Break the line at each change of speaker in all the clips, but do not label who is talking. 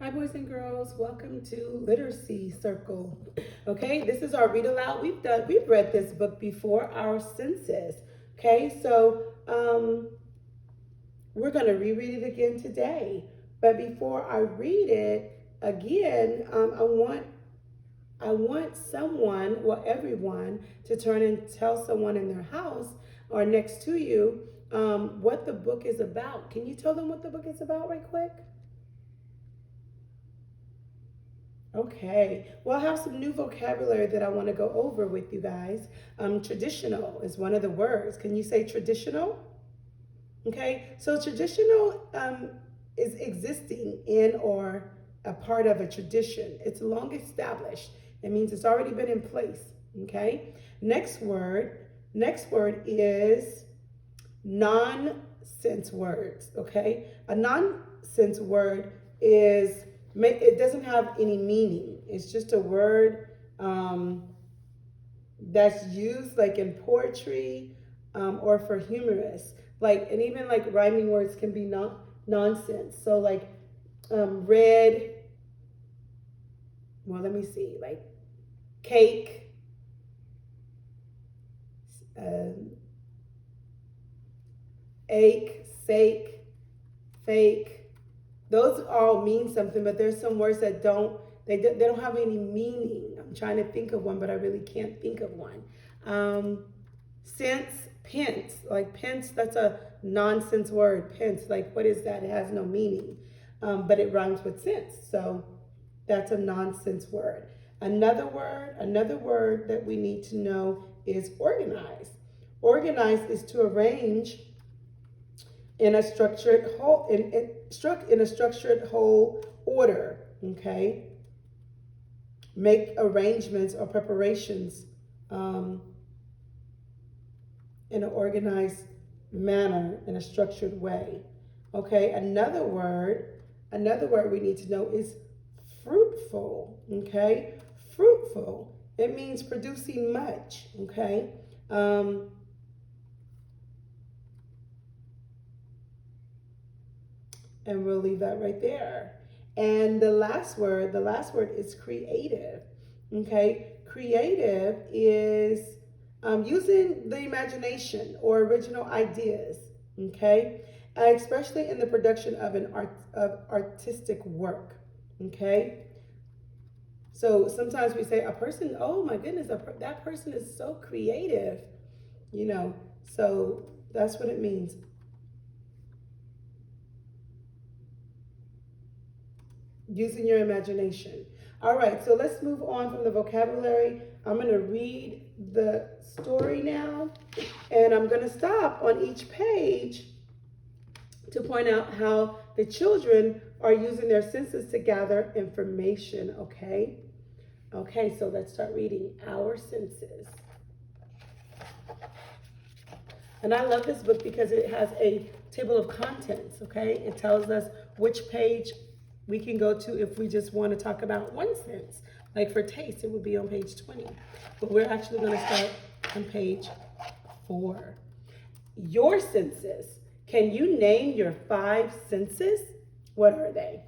Hi, boys and girls. Welcome to Literacy Circle. Okay, this is our read aloud. We've read this book before, our census. Okay, so we're going to reread it again today. But before I read it again, I want someone, well, everyone, to turn and tell someone in their house or next to you what the book is about. Can you tell them what the book is about, right quick? Okay, well, I have some new vocabulary that I want to go over with you guys. Traditional is one of the words. Can you say traditional? Okay, so traditional is existing in or a part of a tradition. It's long established. It means it's already been in place. Okay, next word. Next word is nonsense words. Okay, a nonsense word is it doesn't have any meaning. It's just a word that's used like in poetry or for humorous. Like, and even like rhyming words can be nonsense. So like red. Well, let me see. Like cake. Um, ache, sake, fake. Those all mean something, but there's some words that they don't have any meaning. I'm trying to think of one, but I really can't think of one. Sense, pence, like pence, that's a nonsense word. Pence, like what is that? It has no meaning, but it rhymes with sense. So that's a nonsense word. Another word that we need to know is organize. Organize is to arrange in a structured whole in a structured whole order. Okay, make arrangements or preparations in an organized manner in a structured way. Okay, another word we need to know is fruitful. Okay, fruitful, it means producing much. Okay, and we'll leave that right there. And the last word is creative. Okay, creative is using the imagination or original ideas. Okay, especially in the production of of artistic work. Okay, so sometimes we say a person, oh my goodness, that person is so creative. You know, so that's what it means. Using your imagination. All right, so let's move on from the vocabulary. I'm going to read the story now, and I'm going to stop on each page to point out how the children are using their senses to gather information, okay? Okay, so let's start reading our senses. And I love this book because it has a table of contents, okay? It tells us which page we can go to if we just want to talk about one sense. Like for taste, it would be on page 20. But we're actually going to start on page 4. Your senses. Can you name your 5 senses? What are they?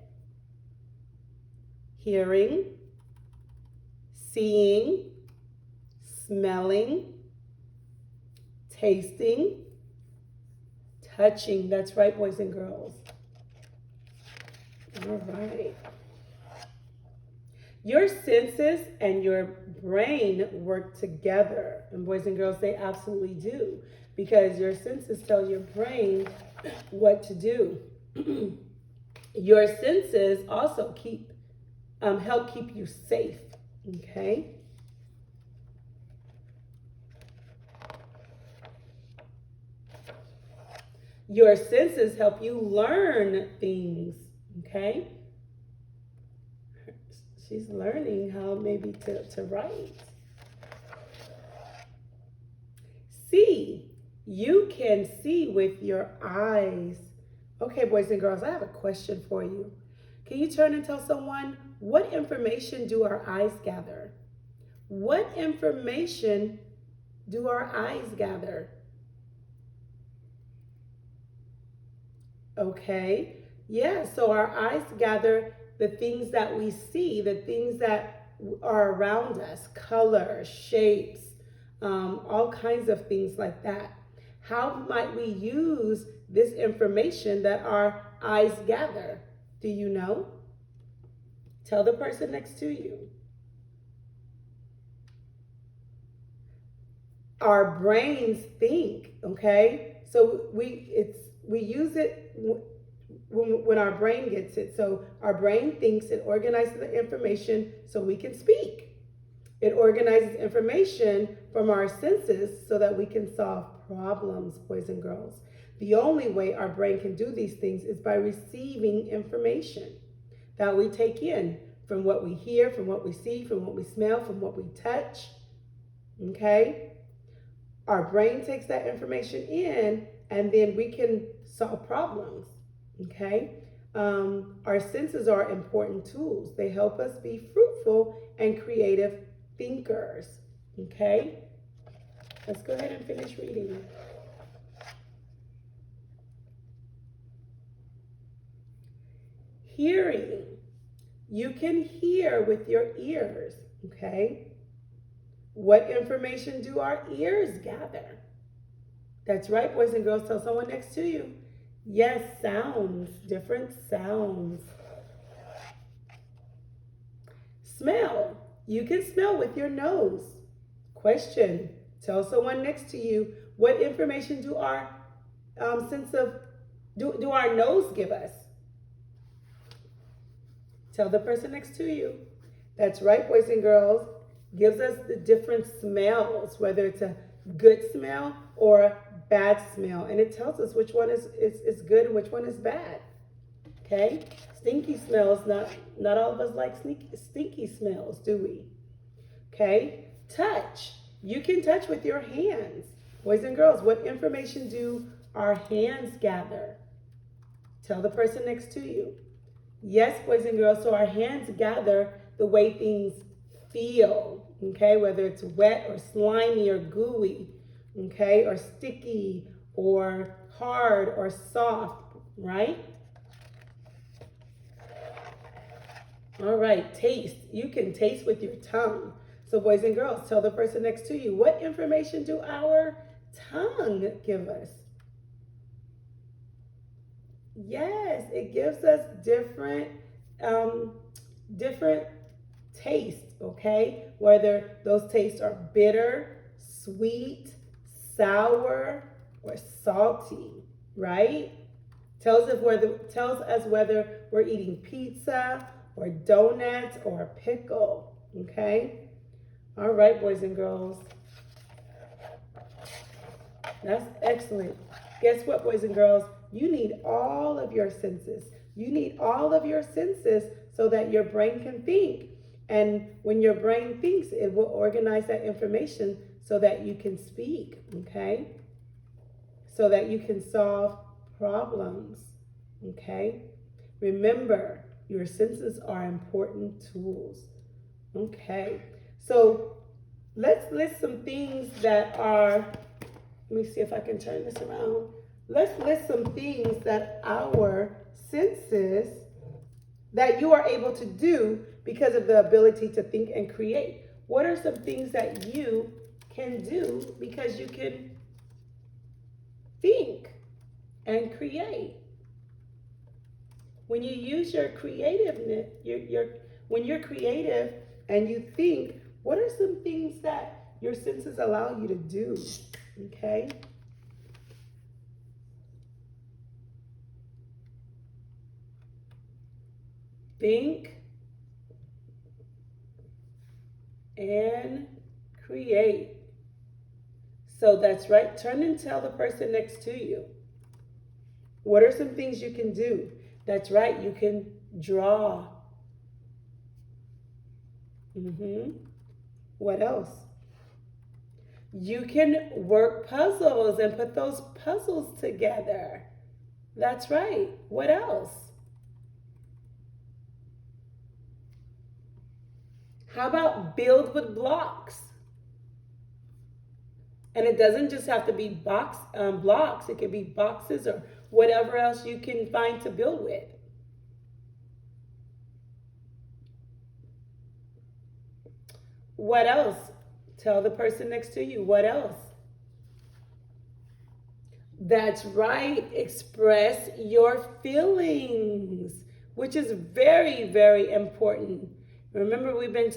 Hearing, seeing, smelling, tasting, touching. That's right, boys and girls. All right. Your senses and your brain work together. And boys and girls, they absolutely do. Because your senses tell your brain what to do. Your senses also help keep you safe. Okay? Your senses help you learn things. Okay? She's learning how maybe to write. See. You can see with your eyes. Okay, boys and girls, I have a question for you. Can you turn and tell someone, what information do our eyes gather? What information do our eyes gather? Okay, Yeah, so our eyes gather the things that we see, the things that are around us, color, shapes, all kinds of things like that. How might we use this information that our eyes gather? Do you know? Tell the person next to you. Our brains think, okay? So we use it when our brain gets it. So our brain thinks, it organizes the information so we can speak. It organizes information from our senses so that we can solve problems, boys and girls. The only way our brain can do these things is by receiving information that we take in from what we hear, from what we see, from what we smell, from what we touch. Okay? Our brain takes that information in, and then we can solve problems. Okay? Our senses are important tools. They help us be fruitful and creative thinkers. Okay? Let's go ahead and finish reading. Hearing. You can hear with your ears. Okay? What information do our ears gather? That's right, boys and girls. Tell someone next to you. Yes, sounds, different sounds. Smell. You can smell with your nose. Question. Tell someone next to you, what information do our do our nose give us? Tell the person next to you. That's right, boys and girls. Gives us the different smells, whether it's a good smell or a bad smell. And it tells us which one is good and which one is bad. Okay? Stinky smells, not all of us like stinky smells, do we? Okay? Touch. You can touch with your hands. Boys and girls, what information do our hands gather? Tell the person next to you. Yes, boys and girls, so our hands gather the way things feel, okay? Whether it's wet or slimy or gooey, okay? Or sticky or hard or soft, right? All right, taste. You can taste with your tongue. So boys and girls, tell the person next to you, what information do our tongue give us? Yes, it gives us different tastes, okay? Whether those tastes are bitter, sweet, sour, or salty, right? Tells us whether we're eating pizza or donuts or a pickle, okay? All right, boys and girls. That's excellent. Guess what, boys and girls? You need all of your senses. You need all of your senses so that your brain can think. And when your brain thinks, it will organize that information so that you can speak, okay? So that you can solve problems, okay? Remember, your senses are important tools. Okay, so let's list some things that are, let me see if I can turn this around. Let's list some things that our senses, that you are able to do because of the ability to think and create. What are some things that you can do because you can think and create? When you use your creativeness, when you're creative and you think, what are some things that your senses allow you to do? Okay? Think and create. So that's right. Turn and tell the person next to you. What are some things you can do? That's right. You can draw. What else? You can work puzzles and put those puzzles together. That's right. What else? How about build with blocks? And it doesn't just have to be blocks. It could be boxes or whatever else you can find to build with. What else? Tell the person next to you. What else? That's right. Express your feelings, which is very, very important. Remember, we've been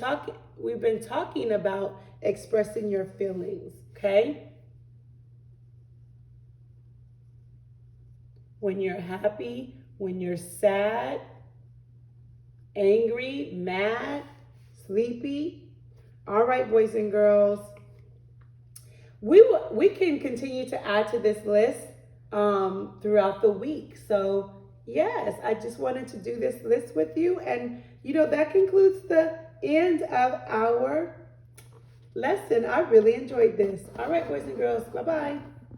talking about expressing your feelings, okay? When you're happy, when you're sad, angry, mad, sleepy. All right, boys and girls. We can continue to add to this list throughout the week. So yes, I just wanted to do this list with you, and that concludes the end of our lesson. I really enjoyed this. All right, boys and girls. Bye bye.